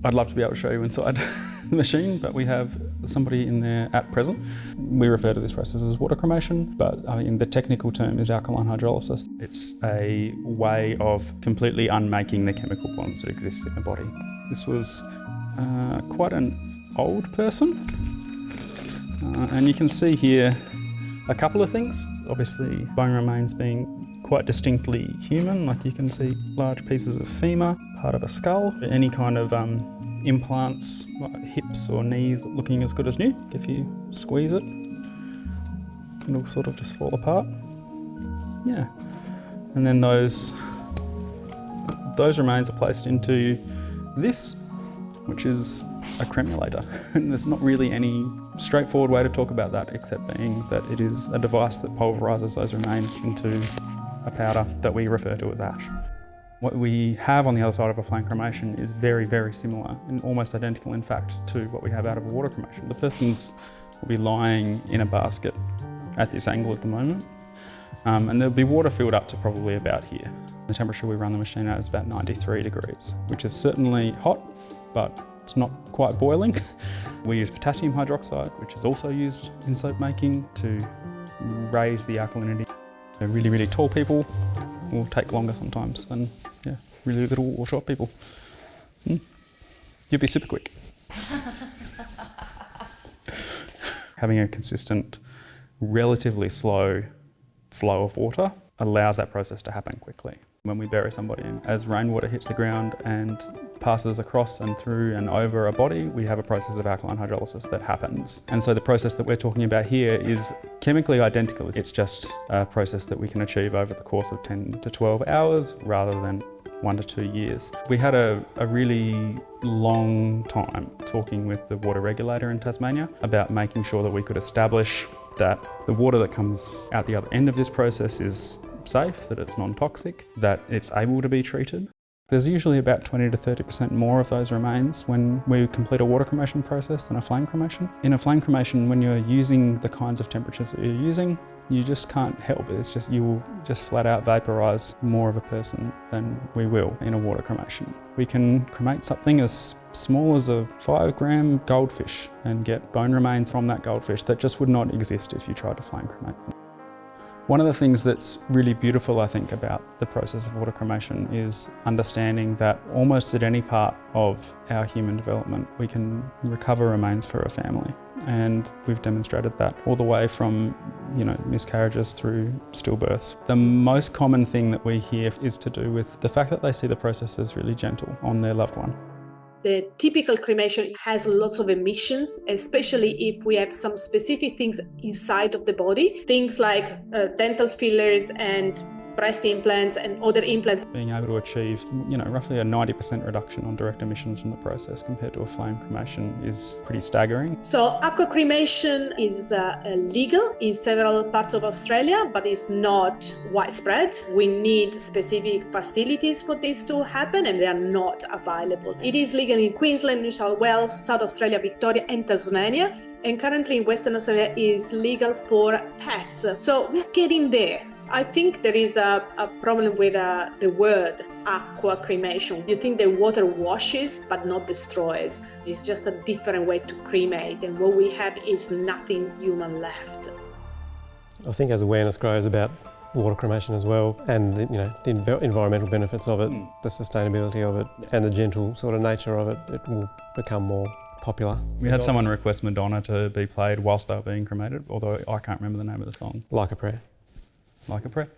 I'd love to be able to show you inside the machine, but we have somebody in there at present. We refer to this process as water cremation, but I mean, the technical term is alkaline hydrolysis. It's a way of completely unmaking the chemical bonds that exist in the body. This was quite an old person, and you can see here a couple of things. Obviously, bone remains being quite distinctly human, like you can see large pieces of femur, part of a skull, any kind of implants, like hips or knees looking as good as new. If you squeeze it, it'll sort of just fall apart. Yeah. And then those remains are placed into this, which is a cremulator. And there's not really any straightforward way to talk about that, except being that it is a device that pulverises those remains into a powder that we refer to as ash. What we have on the other side of a flame cremation is very, very similar and almost identical, in fact, to what we have out of a water cremation. The persons will be lying in a basket at this angle at the moment, and there'll be water filled up to probably about here. The temperature we run the machine at is about 93 degrees, which is certainly hot, but it's not quite boiling. We use potassium hydroxide, which is also used in soap making to raise the alkalinity. So really, really tall people will take longer sometimes than really little or short people. You'll be super quick. Having a consistent, relatively slow flow of water allows that process to happen quickly. When we bury somebody, as rainwater hits the ground and passes across and through and over a body, we have a process of alkaline hydrolysis that happens. And so the process that we're talking about here is chemically identical. It's just a process that we can achieve over the course of 10 to 12 hours rather than 1 to 2 years. We had a really long time talking with the water regulator in Tasmania about making sure that we could establish that the water that comes out the other end of this process is safe, that it's non-toxic, that it's able to be treated. There's usually about 20 to 30% more of those remains when we complete a water cremation process than a flame cremation. In a flame cremation, when you're using the kinds of temperatures that you're using, you just can't help it. It's just, you will just flat out vaporise more of a person than we will in a water cremation. We can cremate something as small as a 5-gram goldfish and get bone remains from that goldfish that just would not exist if you tried to flame cremate them. One of the things that's really beautiful, I think, about the process of water cremation is understanding that almost at any part of our human development, we can recover remains for a family. And we've demonstrated that all the way from, miscarriages through stillbirths. The most common thing that we hear is to do with the fact that they see the process as really gentle on their loved one. The typical cremation has lots of emissions, especially if we have some specific things inside of the body, things like dental fillers and breast implants and other implants. Being able to achieve, roughly a 90% reduction on direct emissions from the process compared to a flame cremation is pretty staggering. So aqua cremation is legal in several parts of Australia, but it's not widespread. We need specific facilities for this to happen, and they are not available. It is legal in Queensland, New South Wales, South Australia, Victoria and Tasmania, and currently in Western Australia is legal for pets. So we're getting there. I think there is a problem with the word aqua cremation. You think the water washes but not destroys. It's just a different way to cremate, and what we have is nothing human left. I think as awareness grows about water cremation as well, and the environmental benefits of it, the sustainability of it, and the gentle sort of nature of it, it will become more popular. We had someone request Madonna to be played whilst they were being cremated, although I can't remember the name of the song. Like a Prayer. Like a Prayer.